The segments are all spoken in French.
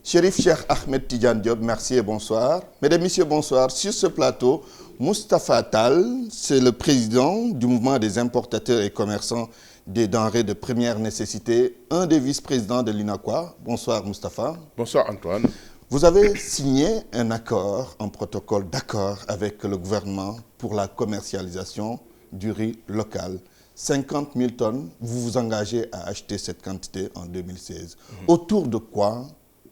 Chérif Cheikh Ahmed Tidiane Diop, merci et bonsoir. Mesdames, Messieurs, bonsoir. Sur ce plateau, Moustapha Tall, c'est le président du mouvement des importateurs et commerçants des denrées de première nécessité, un des vice-présidents de l'UNACOIS. Bonsoir Moustapha. Bonsoir Antoine. Vous avez signé un accord, un protocole d'accord avec le gouvernement pour la commercialisation du riz local. 50 000 tonnes, vous vous engagez à acheter cette quantité en 2016. Autour de quoi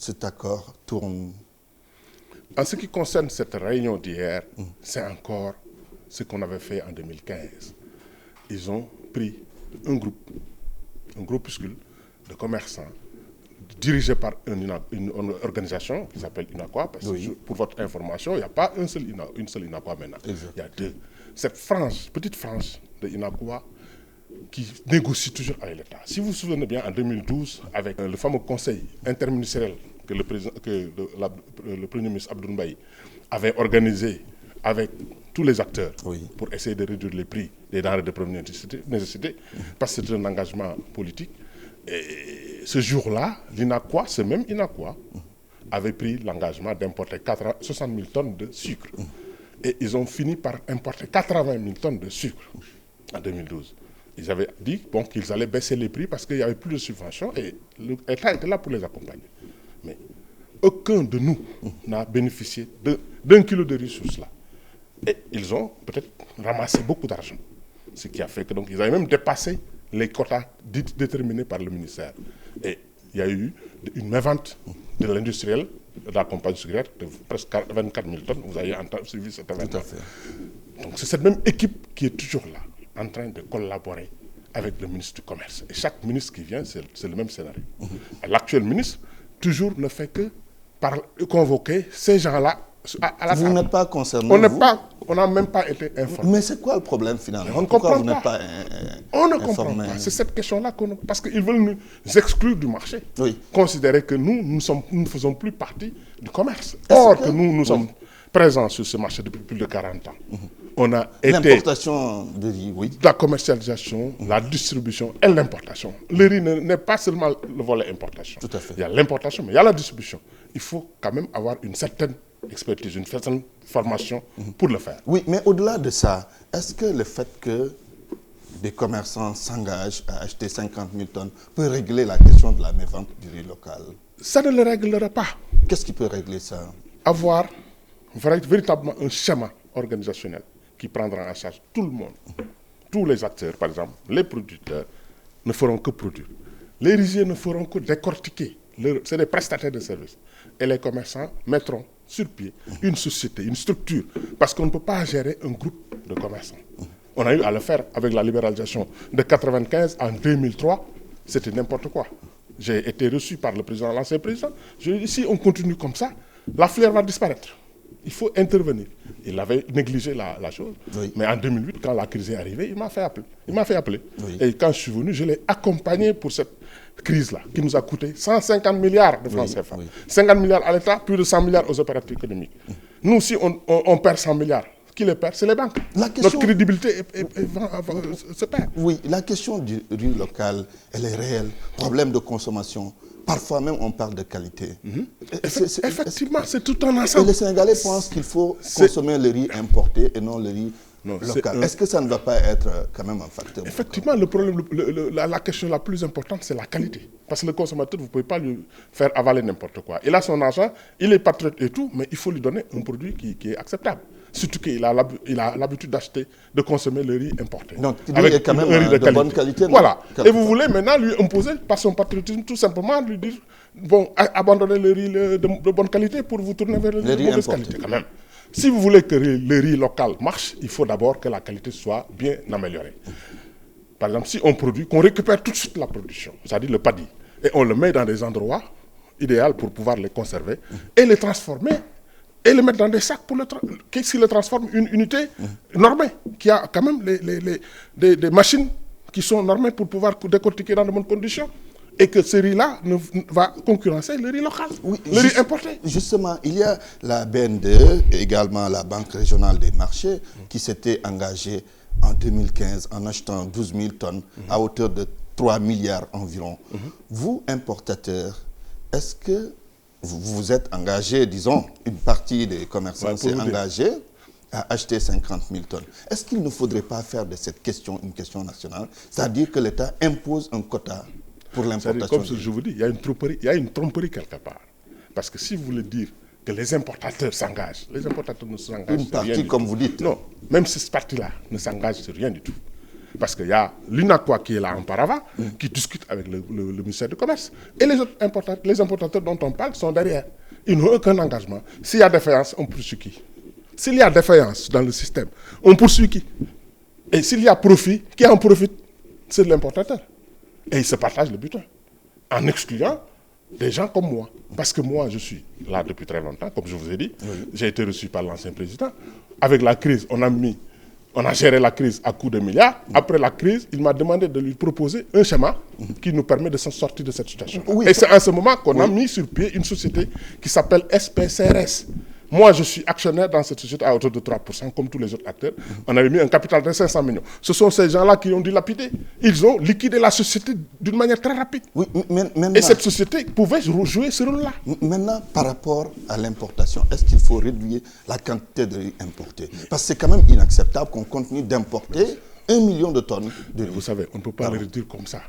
cet accord tourne? En ce qui concerne cette réunion d'hier, c'est encore ce qu'on avait fait en 2015. Ils ont pris un groupuscule de commerçants dirigé par une organisation qui s'appelle UNACOIS, parce que pour votre information, il n'y a pas une seule UNACOIS maintenant. Exact. Il y a deux. Cette petite France de UNACOIS qui négocie toujours avec l'État. Si vous vous souvenez bien, en 2012, avec le fameux conseil interministériel que le Premier ministre Abdoul Mbaye avait organisé avec tous les acteurs pour essayer de réduire les prix des denrées de première nécessité, parce que c'est un engagement politique. Et ce jour-là, l'UNACOIS, ce même UNACOIS, avait pris l'engagement d'importer 60 000 tonnes de sucre. Et ils ont fini par importer 80 000 tonnes de sucre en 2012. Ils avaient dit qu'ils allaient baisser les prix parce qu'il n'y avait plus de subventions et l'État était là pour les accompagner. Mais aucun de nous n'a bénéficié d'un kilo de riz sur cela. Et ils ont peut-être ramassé beaucoup d'argent. Ce qui a fait que ils avaient même dépassé les quotas déterminés par le ministère. Et il y a eu une mévente de l'industriel de la compagnie sucrière de presque 24 000 tonnes. Vous avez suivi cet événement. Tout à fait. Donc c'est cette même équipe qui est toujours là, en train de collaborer avec le ministre du Commerce. Et chaque ministre qui vient, c'est le même scénario. L'actuel ministre, toujours ne fait que convoquer ces gens-là à la Vous table. n'êtes pas concerné, On n'a même pas été informé. Mais c'est quoi le problème finalement? On ne Pourquoi comprend vous n'êtes pas On ne comprend informé? pas. C'est cette question-là parce qu'ils veulent nous exclure du marché. Considérer que nous ne faisons plus partie du commerce. Or que nous sommes présents sur ce marché depuis plus de 40 ans. On a été... L'importation de riz, la commercialisation, la distribution et l'importation. Le riz n'est pas seulement le volet importation. Tout à fait. Il y a l'importation, mais il y a la distribution. Il faut quand même avoir une certaine expertise, une certaine formation pour le faire. Oui, mais au-delà de ça, est-ce que le fait que des commerçants s'engagent à acheter 50 000 tonnes peut régler la question de la mévente du riz local? Ça ne le réglera pas. Qu'est-ce qui peut régler ça? Avoir véritablement un schéma organisationnel qui prendra en charge tout le monde. Tous les acteurs, par exemple, les producteurs ne feront que produire. Les riziers ne feront que décortiquer. C'est des prestataires de services. Et les commerçants mettront sur pied une société, une structure, parce qu'on ne peut pas gérer un groupe de commerçants. On a eu à le faire avec la libéralisation de 1995 en 2003. C'était n'importe quoi. J'ai été reçu par le président, l'ancien président. Je lui ai dit, si on continue comme ça, la filière va disparaître. Il faut intervenir. Il avait négligé la chose. Mais en 2008, quand la crise est arrivée, il m'a fait appeler. Et quand je suis venu, je l'ai accompagné pour cette crise-là, qui nous a coûté 150 milliards de francs CFA. 50 milliards à l'État, plus de 100 milliards aux opérateurs économiques. Nous, si on perd 100 milliards, qui les perd? C'est les banques. Notre crédibilité se perd. Oui, la question du riz local, elle est réelle. Problème de consommation. Parfois même, on parle de qualité. Effectivement, c'est tout un ensemble. Et les Sénégalais pensent qu'il faut consommer le riz importé et non le riz local. Est-ce que ça ne va pas être quand même un facteur? Effectivement, le problème, la question la plus importante, c'est la qualité. Parce que le consommateur, vous ne pouvez pas lui faire avaler n'importe quoi. Il a son argent, il est patriote et tout, mais il faut lui donner un produit qui est acceptable. Surtout qu'il a l'habitude de consommer le riz importé. Donc, il est quand même de bonne qualité. Voilà. Et vous voulez maintenant lui imposer, par son patriotisme, tout simplement lui dire, abandonnez le riz de bonne qualité pour vous tourner vers le riz de mauvaise qualité quand même. Si vous voulez que le riz local marche, il faut d'abord que la qualité soit bien améliorée. Par exemple, si on produit, qu'on récupère tout de suite la production, c'est-à-dire le paddy, et on le met dans des endroits idéaux pour pouvoir les conserver, et les transformer, et le mettre dans des sacs pour qu'est-ce qui le transforme? Une unité normée, qui a quand même des machines qui sont normées pour pouvoir décortiquer dans de bonnes conditions. Et que ce riz-là va concurrencer le riz local, le riz importé. Justement, il y a la BNDE et également la Banque régionale des marchés qui s'étaient engagées en 2015 en achetant 12 000 tonnes à hauteur de 3 milliards environ. Vous, importateurs, est-ce que vous êtes engagé, disons, une partie des commerçants s'est engagée à acheter 50 000 tonnes. Est-ce qu'il ne faudrait pas faire de cette question une question nationale? C'est-à-dire que l'État impose un quota pour l'importation. Comme je vous dis, il y a une tromperie quelque part. Parce que si vous voulez dire que les importateurs s'engagent, les importateurs ne s'engagent une partie, comme vous dites. Non, même cette partie-là ne s'engage sur rien du tout. Parce qu'il y a l'UNACOA qui est là en paravent, qui discute avec le ministère du Commerce. Et les importateurs dont on parle sont derrière. Ils n'ont aucun engagement. S'il y a défaillance, on poursuit qui? S'il y a défaillance dans le système, on poursuit qui? Et s'il y a profit, qui en profite? C'est l'importateur. Et ils se partagent le butin. En excluant des gens comme moi. Parce que moi, je suis là depuis très longtemps, comme je vous ai dit. J'ai été reçu par l'ancien président. Avec la crise, on a géré la crise à coups de milliards. Après la crise, il m'a demandé de lui proposer un schéma qui nous permet de s'en sortir de cette situation. Et c'est en ce moment qu'on a mis sur pied une société qui s'appelle SPCRS. Moi, je suis actionnaire dans cette société à hauteur de 3%, comme tous les autres acteurs. On avait mis un capital de 500 millions. Ce sont ces gens-là qui ont dilapidé. Ils ont liquidé la société d'une manière très rapide. Oui, et cette société pouvait jouer ce rôle-là. Maintenant, par rapport à l'importation, est-ce qu'il faut réduire la quantité de riz importé? Parce que c'est quand même inacceptable qu'on continue d'importer 1 million de tonnes de riz. Vous savez, on ne peut pas le réduire comme ça.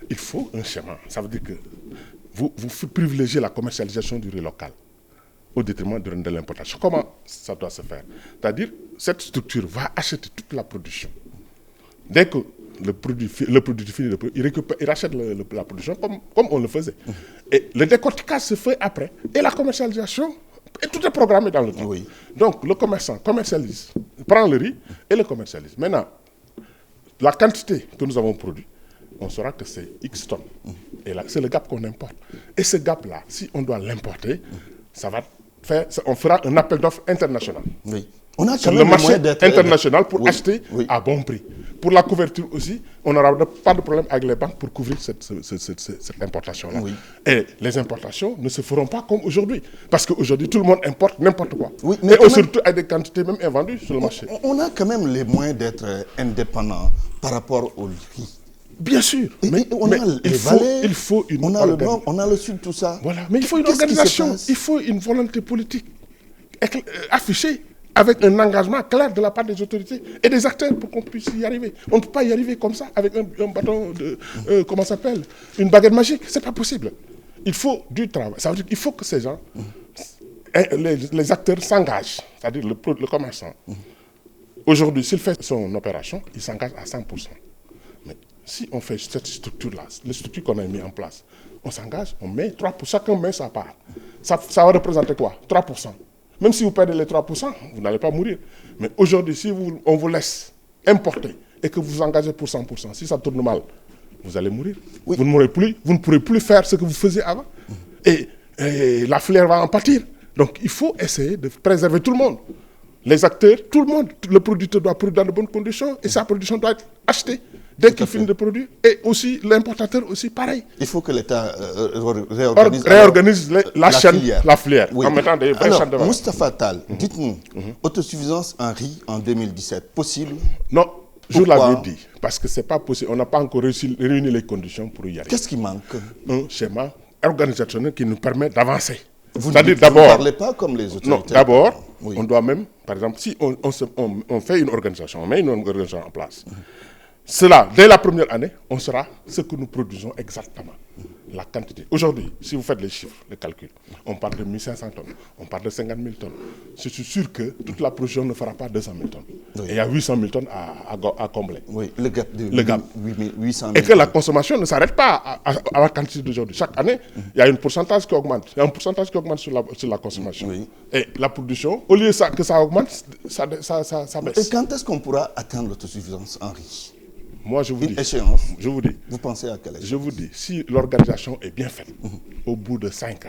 Il faut un schéma. Ça veut dire que vous privilégiez la commercialisation du riz local au détriment de l'importation. Comment ça doit se faire? C'est-à-dire, cette structure va acheter toute la production. Dès que le produit fini, il rachète la production comme on le faisait. Et le décortiquage se fait après. Et la commercialisation, et tout est programmé dans le temps. Oui. Donc, le commerçant commercialise, prend le riz et le commercialise. Maintenant, la quantité que nous avons produit, on saura que c'est X tonnes. Et là, c'est le gap qu'on importe. Et ce gap-là, si on doit l'importer, on fera un appel d'offres international. Oui. On a sur le marché international pour acheter à bon prix. Pour la couverture aussi, on n'aura pas de problème avec les banques pour couvrir cette importation-là. Oui. Et les importations ne se feront pas comme aujourd'hui. Parce qu'aujourd'hui, tout le monde importe n'importe quoi. Oui, mais et on se retrouve à des quantités même invendues sur le marché. On a quand même les moyens d'être indépendant par rapport au riz. Bien sûr, mais il faut une organisation. On a le sud, tout ça. Voilà, mais il faut une organisation, il faut une volonté politique affichée avec un engagement clair de la part des autorités et des acteurs pour qu'on puisse y arriver. On ne peut pas y arriver comme ça avec un bâton de, comment ça s'appelle, une baguette magique. C'est pas possible. Il faut du travail. Ça veut dire qu'il faut que ces gens, les acteurs s'engagent, c'est-à-dire le commerçant. Aujourd'hui, s'il fait son opération, il s'engage à 100%. Si on fait cette structure-là, les structures qu'on a mis en place, on s'engage, on met 3%, chacun met sa part. Ça va représenter quoi? 3%. Même si vous perdez les 3%, vous n'allez pas mourir. Mais aujourd'hui, si on vous laisse importer et que vous vous engagez pour 100%, si ça tourne mal, vous allez mourir. Oui. Vous ne pourrez plus faire ce que vous faisiez avant. Et la filière va en pâtir. Donc il faut essayer de préserver tout le monde. Les acteurs, tout le monde. Le producteur doit produire dans de bonnes conditions et sa production doit être achetée dès qu'il finit de produire. Et aussi, l'importateur aussi, pareil. Il faut que l'État réorganise la chaîne, la filière, oui. En mettant des vraies chaînes de valeur. Moustapha Tall, dites-nous, autosuffisance en riz en 2017, possible? Non, je l'avais dit, parce que ce n'est pas possible. On n'a pas encore réuni les conditions pour y arriver. Qu'est-ce qui manque? Un schéma organisationnel qui nous permet d'avancer. Vous ne parlez pas comme les autorités? Non, d'abord, on doit même, par exemple, si on fait une organisation, on met une organisation en place, cela, dès la première année, on saura ce que nous produisons exactement, la quantité. Aujourd'hui, si vous faites les chiffres, les calculs, on parle de 1500 tonnes, on parle de 50 000 tonnes. Je suis sûr que toute la production ne fera pas 200 000 tonnes. Oui. Et il y a 800 000 tonnes à combler. Oui, le gap. 800 000 et que la consommation ne s'arrête pas à la quantité d'aujourd'hui. Chaque année, il y a un pourcentage qui augmente. Il y a un pourcentage qui augmente sur la consommation. Oui. Et la production, au lieu que ça augmente, ça baisse. Et quand est-ce qu'on pourra atteindre l'autosuffisance en riz? Moi, je vous dis. Échéance. Je vous dis. Vous pensez à quelle échéance? Je vous dis, si l'organisation est bien faite, au bout de 5 ans,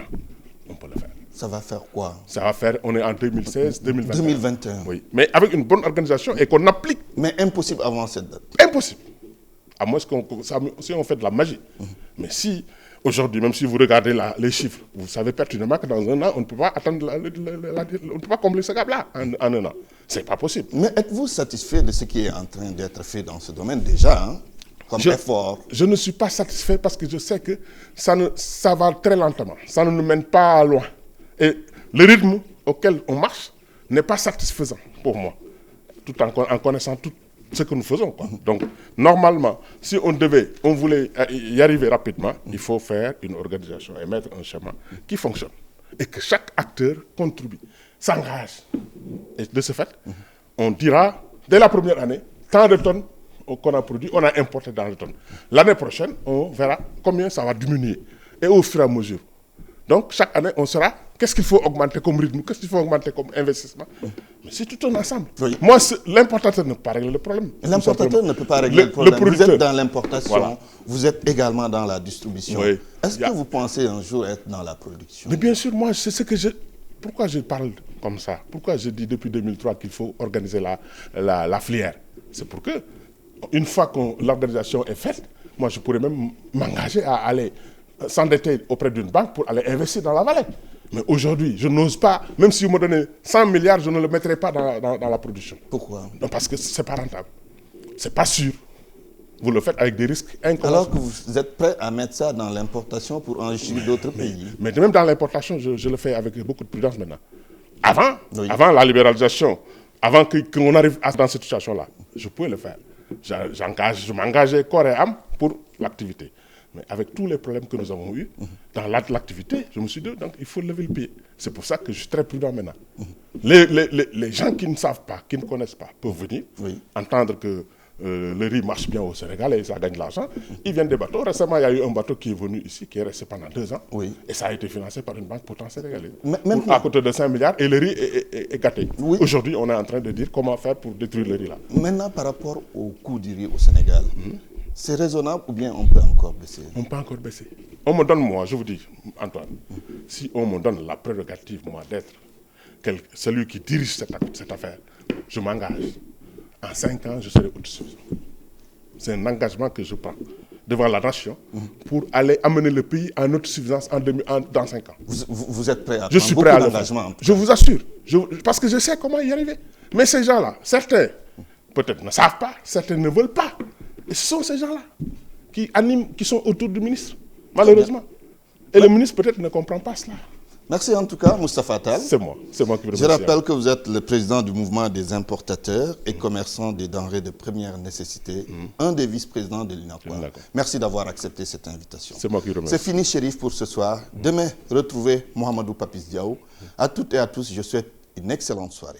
on peut le faire. Ça va faire quoi? Ça va faire, on est en 2016, 2021. 2021. Oui, mais avec une bonne organisation et qu'on applique. Mais impossible avant cette date? Impossible. À moins si on fait de la magie. Mais si, aujourd'hui, même si vous regardez les chiffres, vous savez pertinemment que dans un an, on ne peut pas attendre, on ne peut pas combler ce gap-là en un an. C'est pas possible. Mais êtes-vous satisfait de ce qui est en train d'être fait dans ce domaine déjà? comme effort? Je ne suis pas satisfait parce que je sais que ça va très lentement. Ça ne nous mène pas loin. Et le rythme auquel on marche n'est pas satisfaisant pour moi, tout en connaissant tout ce que nous faisons, quoi. Donc, normalement, si on voulait y arriver rapidement, il faut faire une organisation et mettre un schéma qui fonctionne. Et que chaque acteur contribue, s'engage. Et de ce fait, on dira, dès la première année, tant de tonnes qu'on a produit, on a importé dans les tonnes. L'année prochaine, on verra combien ça va diminuer. Et au fur et à mesure. Donc, chaque année, on saura qu'est-ce qu'il faut augmenter comme rythme, qu'est-ce qu'il faut augmenter comme investissement. Mais c'est tout un ensemble. Oui. Moi, l'importateur ne peut pas régler le problème. L'importateur ne peut pas régler le problème. Vous êtes dans l'importation, voilà. Vous êtes également dans la distribution. Oui. Est-ce que vous pensez un jour être dans la production? Mais bien sûr, moi, c'est ce que je... Pourquoi je parle comme ça? Pourquoi je dis depuis 2003 qu'il faut organiser la filière? C'est pour que, une fois que l'organisation est faite, moi, je pourrais même m'engager à aller s'endetter auprès d'une banque pour aller investir dans la vallée. Mais aujourd'hui, je n'ose pas, même si vous me donnez 100 milliards, je ne le mettrai pas dans la production. Pourquoi? Non, parce que ce n'est pas rentable. Ce n'est pas sûr. Vous le faites avec des risques incroyables. Alors que vous êtes prêt à mettre ça dans l'importation pour enrichir d'autres pays. Mais même dans l'importation, je le fais avec beaucoup de prudence maintenant. Avant la libéralisation, avant qu'on arrive dans cette situation-là, je pouvais le faire. Je m'engageais corps et âme pour l'activité. Mais avec tous les problèmes que nous avons eus dans l'activité, je me suis dit, donc il faut lever le pied. C'est pour ça que je suis très prudent maintenant. Les gens qui ne savent pas, qui ne connaissent pas, peuvent venir, entendre que le riz marche bien au Sénégal et ça gagne de l'argent. Ils viennent des bateaux. Récemment, il y a eu un bateau qui est venu ici, qui est resté pendant 2 ans. Oui. Et ça a été financé par une banque pourtant sénégalaise. À côté de 5 milliards, et le riz est gâté. Oui. Aujourd'hui, on est en train de dire comment faire pour détruire le riz là. Maintenant, par rapport au coût du riz au Sénégal, c'est raisonnable ou bien on peut encore baisser? On peut encore baisser. On me donne, moi, je vous dis, Antoine, si on me donne la prérogative, moi, d'être celui qui dirige cette affaire, je m'engage. En 5 ans, je serai autosuffisant. C'est un engagement que je prends devant la nation pour aller amener le pays en autosuffisance dans 5 ans. Vous êtes prêt à prendre beaucoup d'engagement? Je vous assure. Parce que je sais comment y arriver. Mais ces gens-là, certains, peut-être ne savent pas, certains ne veulent pas. Et ce sont ces gens-là qui sont autour du ministre, malheureusement. Et le ministre peut-être ne comprend pas cela. Merci en tout cas, Moustapha Tall. C'est moi qui vous remercie. Je rappelle que vous êtes le président du mouvement des importateurs et commerçants des denrées de première nécessité, un des vice-présidents de l'UNACOIS. Merci d'avoir accepté cette invitation. C'est moi qui vous remercie. C'est fini, Chérif, pour ce soir. Demain, retrouvez Mohamedou Papis Diaw. À toutes et à tous, je souhaite une excellente soirée.